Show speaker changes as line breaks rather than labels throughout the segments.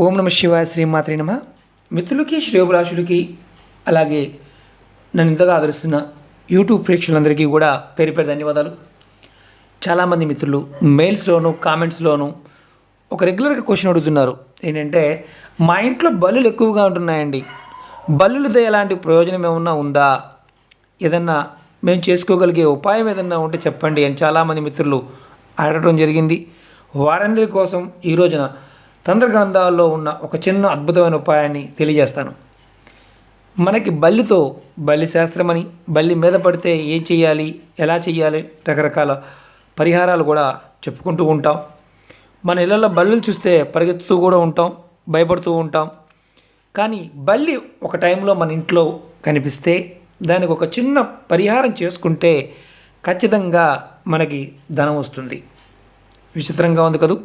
ఓం నమ శివాయ శ్రీమాత్రే నమ. మిత్రులకి శ్రేయోభిలాషులకి అలాగే నన్ను ఇంతగా ఆదరిస్తున్న యూట్యూబ్ ప్రేక్షకులందరికీ కూడా పేరు పేరు ధన్యవాదాలు. చాలామంది మిత్రులు మెయిల్స్లోను కామెంట్స్లోను ఒక రెగ్యులర్గా క్వశ్చన్ అడుగుతున్నారు. ఏంటంటే మా ఇంట్లో బల్లులు ఎక్కువగా ఉంటున్నాయండి, బల్లులతో ఎలాంటి ప్రయోజనం ఏమన్నా ఉందా, ఏదన్నా మేము చేసుకోగలిగే ఉపాయం ఏదన్నా ఉంటే చెప్పండి అని చాలామంది మిత్రులు అడగడం జరిగింది. వారందరి కోసం ఈ రోజున తంత్ర గ్రంథాల్లో ఉన్న ఒక చిన్న అద్భుతమైన ఉపాయాన్ని తెలియజేస్తాను. మనకి బల్లితో బల్లి శాస్త్రమని, బల్లి మీద పడితే ఏం చేయాలి, ఎలా చేయాలి, రకరకాల పరిహారాలు కూడా చెప్పుకుంటూ ఉంటాం. మన ఇళ్ళల్లో బల్లులు చూస్తే పరిగెత్తుతూ కూడా ఉంటాం, భయపడుతూ ఉంటాం. కానీ బల్లి ఒక టైంలో మన ఇంట్లో కనిపిస్తే దానికి ఒక చిన్న పరిహారం చేసుకుంటే ఖచ్చితంగా మనకి ధనం వస్తుంది. విచిత్రంగా ఉంది కదూ.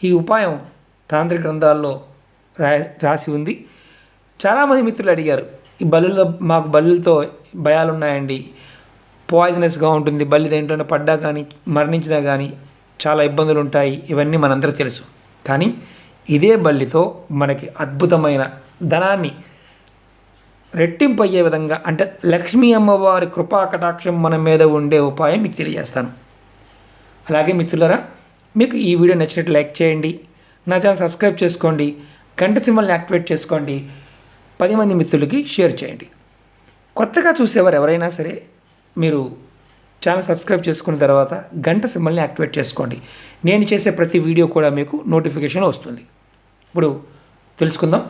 ఈ ఉపాయం తాంత్రిక గ్రంథాల్లో రాసి ఉంది. చాలామంది మిత్రులు అడిగారు, ఈ బల్లులో మాకు బల్లులతో భయాలు ఉన్నాయండి, పాయిజనస్గా ఉంటుంది, బల్లి దేంట్లోనే పడ్డా కానీ మరణించినా కానీ చాలా ఇబ్బందులు ఉంటాయి, ఇవన్నీ మనందరూ తెలుసు. కానీ ఇదే బల్లితో మనకి అద్భుతమైన ధనాన్ని రెట్టింపు అయ్యే విధంగా, అంటే లక్ష్మీ అమ్మవారి కృపా కటాక్షం మన మీద ఉండే ఉపాయం మీకు తెలియజేస్తాను. అలాగే మిత్రులారా, మీకు ఈ వీడియో నచ్చినట్టు లైక్ చేయండి, నా ఛానల్ సబ్స్క్రైబ్ చేసుకోండి, గంట సింబల్ని యాక్టివేట్ చేసుకోండి, 10 మంది మిత్రులకి షేర్ చేయండి. కొత్తగా చూసేవారు ఎవరైనా సరే మీరు ఛానల్ సబ్స్క్రైబ్ చేసుకున్న తర్వాత గంట సింబల్ని యాక్టివేట్ చేసుకోండి. నేను చేసే ప్రతి వీడియో కూడా మీకు నోటిఫికేషన్ వస్తుంది. ఇప్పుడు తెలుసుకుందాం.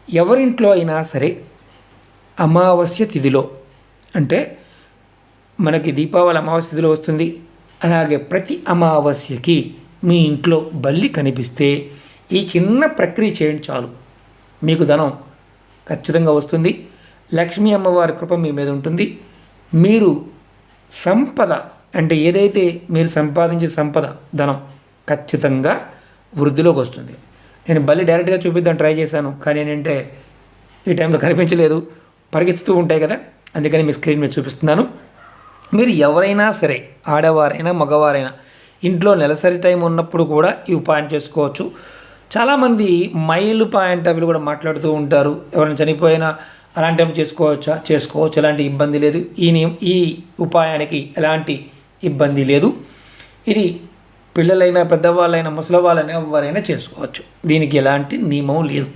ఎవరింట్లో అయినా సరే అమావాస్య తిథిలో, అంటే మనకి దీపావళి అమావాస్య తిథిలో వస్తుంది, అలాగే ప్రతి అమావాస్యకి మీ ఇంట్లో బల్లి కనిపిస్తే ఈ చిన్న ప్రక్రియ చేయండి చాలు, మీకు ధనం ఖచ్చితంగా వస్తుంది. లక్ష్మీ అమ్మవారి కృప మీ మీద ఉంటుంది. మీరు సంపద, అంటే ఏదైతే మీరు సంపాదించే సంపద, ధనం ఖచ్చితంగా వృద్ధిలోకి వస్తుంది. నేను బల్లి డైరెక్ట్గా చూపిద్దాం ట్రై చేశాను, కానీ ఏంటంటే ఈ టైంలో కనిపించలేదు, పరిగెత్తుతూ ఉంటాయి కదా, అందుకని మీ స్క్రీన్ మీద చూపిస్తున్నాను. మీరు ఎవరైనా సరే, ఆడవారైనా మగవారైనా, ఇంట్లో నెలసరి టైం ఉన్నప్పుడు కూడా ఈ ఉపాయం చేసుకోవచ్చు. చాలామంది మైలు పాయింట్ అవి కూడా మాట్లాడుతూ ఉంటారు, ఎవరైనా చనిపోయినా అలాంటి టైం చేసుకోవచ్చు, ఎలాంటి ఇబ్బంది లేదు. ఈ ఉపాయానికి ఎలాంటి ఇబ్బంది లేదు. ఇది పిల్లలైనా, పెద్దవాళ్ళైనా, ముసలి వాళ్ళైనా ఎవరైనా చేసుకోవచ్చు, దీనికి ఎలాంటి నియమం లేదు.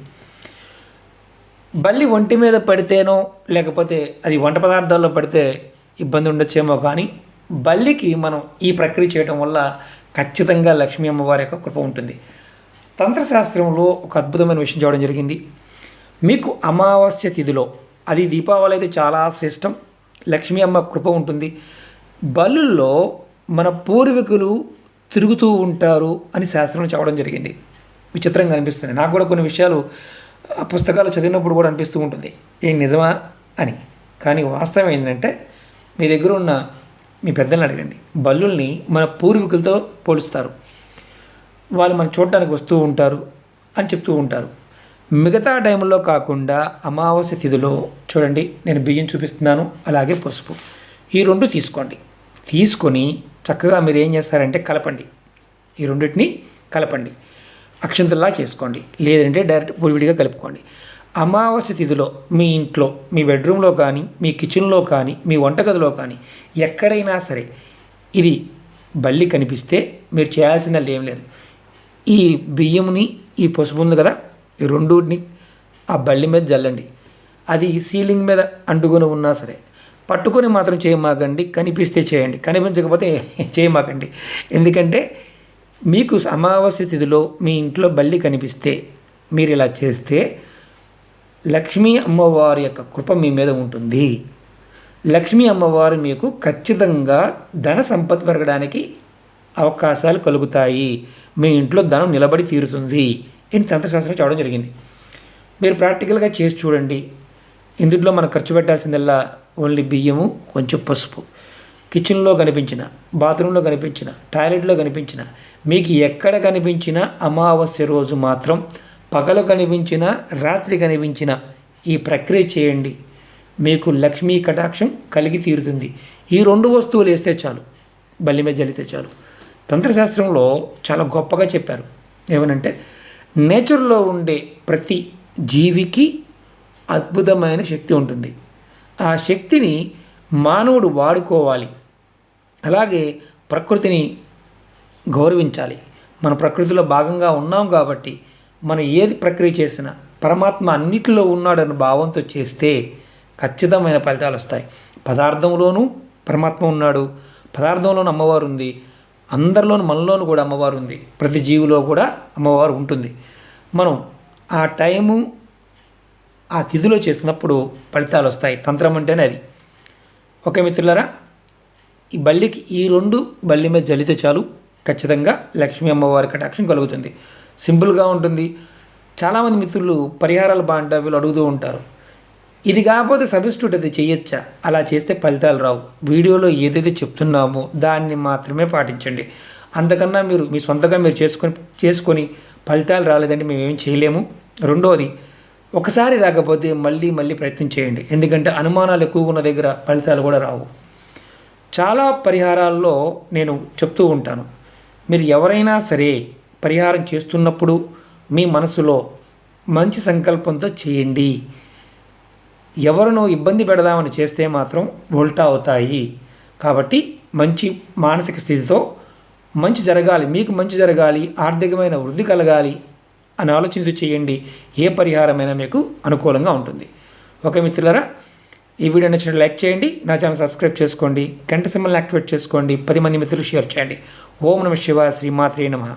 బల్లి ఒంటి మీద పడితేనో లేకపోతే అది వంట పదార్థాల్లో పడితే ఇబ్బంది ఉండొచ్చేమో, కానీ బల్లికి మనం ఈ ప్రక్రియ చేయడం వల్ల ఖచ్చితంగా లక్ష్మీ అమ్మవారి యొక్క కృప ఉంటుంది. తంత్రశాస్త్రంలో ఒక అద్భుతమైన విషయం చూడడం జరిగింది. మీకు అమావాస్య తిథిలో, అది దీపావళి అయితే చాలా శ్రేష్టం, లక్ష్మీ అమ్మ కృప ఉంటుంది. బల్లుల్లో మన పూర్వీకులు తిరుగుతూ ఉంటారు అని శాస్త్రంలో చెప్పడం జరిగింది. విచిత్రంగా అనిపిస్తుంది. నాకు కూడా కొన్ని విషయాలు పుస్తకాలు చదివినప్పుడు కూడా అనిపిస్తూ ఉంటుంది, ఏం నిజమా అని. కానీ వాస్తవం ఏంటంటే, మీ దగ్గర ఉన్న మీ పెద్దల్ని అడగండి, బల్లుల్ని మన పూర్వీకులతో పోలుస్తారు. వాళ్ళు మనం చూడటానికి వస్తూ ఉంటారు అని చెప్తూ ఉంటారు. మిగతా టైంలో కాకుండా అమావాస్య తిథిలో చూడండి, నేను బియ్యం చూపిస్తున్నాను, అలాగే పసుపు, ఈ 2 తీసుకోండి. తీసుకొని చక్కగా మీరు ఏం చేస్తారంటే కలపండి, ఈ రెండింటిని కలపండి, అక్షంతల్లా చేసుకోండి, లేదంటే డైరెక్ట్ పొడివిడిగా కలుపుకోండి. అమావాస్య తిథిలో మీ ఇంట్లో, మీ బెడ్రూమ్లో కానీ, మీ కిచెన్లో కానీ, మీ వంటగదిలో కానీ ఎక్కడైనా సరే ఇది బల్లి కనిపిస్తే మీరు చేయాల్సింది ఏం లేదు. ఈ బియ్యంని, ఈ పసుపు ఉంది కదా, ఈ రెండుని ఆ బల్లి మీద జల్లండి. అది సీలింగ్ మీద అంటుకొని ఉన్నా సరే పట్టుకొని మాత్రం చేయమాకండి, కనిపిస్తే చేయండి, కనిపించకపోతే చేయమాకండి. ఎందుకంటే మీకు అమావాస్య తిథిలో మీ ఇంట్లో బల్లి కనిపిస్తే మీరు ఇలా చేస్తే లక్ష్మీ అమ్మవారి యొక్క కృప మీ మీద ఉంటుంది. లక్ష్మీ అమ్మవారు మీకు ఖచ్చితంగా ధన సంపద పెరగడానికి అవకాశాలు కలుగుతాయి, మీ ఇంట్లో ధనం నిలబడి తీరుతుంది అని తంత్రశాస్త్రం చెప్పడం జరిగింది. మీరు ప్రాక్టికల్గా చేసి చూడండి. ఇందులో మనం ఖర్చు పెట్టాల్సిందల్లా ఓన్లీ బియ్యము, కొంచెం పసుపు. కిచెన్లో కనిపించిన, బాత్రూంలో కనిపించిన, టాయిలెట్లో కనిపించిన, మీకు ఎక్కడ కనిపించిన అమావాస్య రోజు మాత్రం, పగలు కనిపించిన, రాత్రి కనిపించిన ఈ ప్రక్రియ చేయండి, మీకు లక్ష్మీ కటాక్షం కలిగి తీరుతుంది. ఈ 2 వస్తువులు వేస్తే చాలు, బల్లి మీద జల్లితే చాలు. తంత్రశాస్త్రంలో చాలా గొప్పగా చెప్పారు. ఏమనంటే నేచర్లో ఉండే ప్రతి జీవికి అద్భుతమైన శక్తి ఉంటుంది. ఆ శక్తిని మానవుడు వాడుకోవాలి. అలాగే ప్రకృతిని గౌరవించాలి. మన ప్రకృతిలో భాగంగా ఉన్నాం కాబట్టి మనం ఏది ప్రక్రియ చేసినా పరమాత్మ అన్నిటిలో ఉన్నాడన్న భావంతో చేస్తే ఖచ్చితమైన ఫలితాలు వస్తాయి. పదార్థంలోనూ పరమాత్మ ఉన్నాడు, పదార్థంలోనూ అమ్మవారు ఉంది, అందరిలోనూ మనలోనూ కూడా అమ్మవారు ఉంది, ప్రతి జీవిలో కూడా అమ్మవారు ఉంటుంది. మనం ఆ టైము ఆ తిథిలో చేసినప్పుడు ఫలితాలు వస్తాయి. తంత్రం అంటేనే అది. ఓకే మిత్రులారా, ఈ బల్లికి ఈ 2 బల్లి మీద జల్లితే చాలు, ఖచ్చితంగా లక్ష్మీ అమ్మవారి కటాక్షం కలుగుతుంది. సింపుల్గా ఉంటుంది. చాలామంది మిత్రులు పరిహారాలు బాగుంటాయి వీళ్ళు అడుగుతూ ఉంటారు. ఇది కాకపోతే సబ్స్టిట్యూట్ అది చేయొచ్చా? అలా చేస్తే ఫలితాలు రావు. వీడియోలో ఏదైతే చెప్తున్నామో దాన్ని మాత్రమే పాటించండి. అంతకన్నా మీరు మీ సొంతంగా మీరు చేసుకొని ఫలితాలు రాలేదంటే మేమేం చేయలేము. రెండోది, ఒకసారి రాకపోతే మళ్ళీ ప్రయత్నం చేయండి. ఎందుకంటే అనుమానాలు ఎక్కువ ఉన్న దగ్గర ఫలితాలు కూడా రావు. చాలా పరిహారాల్లో నేను చెప్తూ ఉంటాను, మీరు ఎవరైనా సరే పరిహారం చేస్తున్నప్పుడు మీ మనసులో మంచి సంకల్పంతో చేయండి. ఎవరినో ఇబ్బంది పెడదామని చేస్తే మాత్రం ఉల్టా అవుతాయి. కాబట్టి మంచి మానసిక స్థితితో మంచి జరగాలి, మీకు మంచి జరగాలి, ఆర్థికమైన వృద్ధి కలగాలి అని ఆలోచించి చేయండి. ఏ పరిహారమైనా మీకు అనుకూలంగా ఉంటుంది. ఓకే మిత్రులారా, ఈ వీడియో నచ్చినట్టు లైక్ చేయండి, నా ఛానల్ సబ్స్క్రైబ్ చేసుకోండి, గంట సింబల్ని యాక్టివేట్ చేసుకోండి, 10 మంది మిత్రులు షేర్ చేయండి. ఓం నమః శివాయ, శ్రీమాత్రే నమః.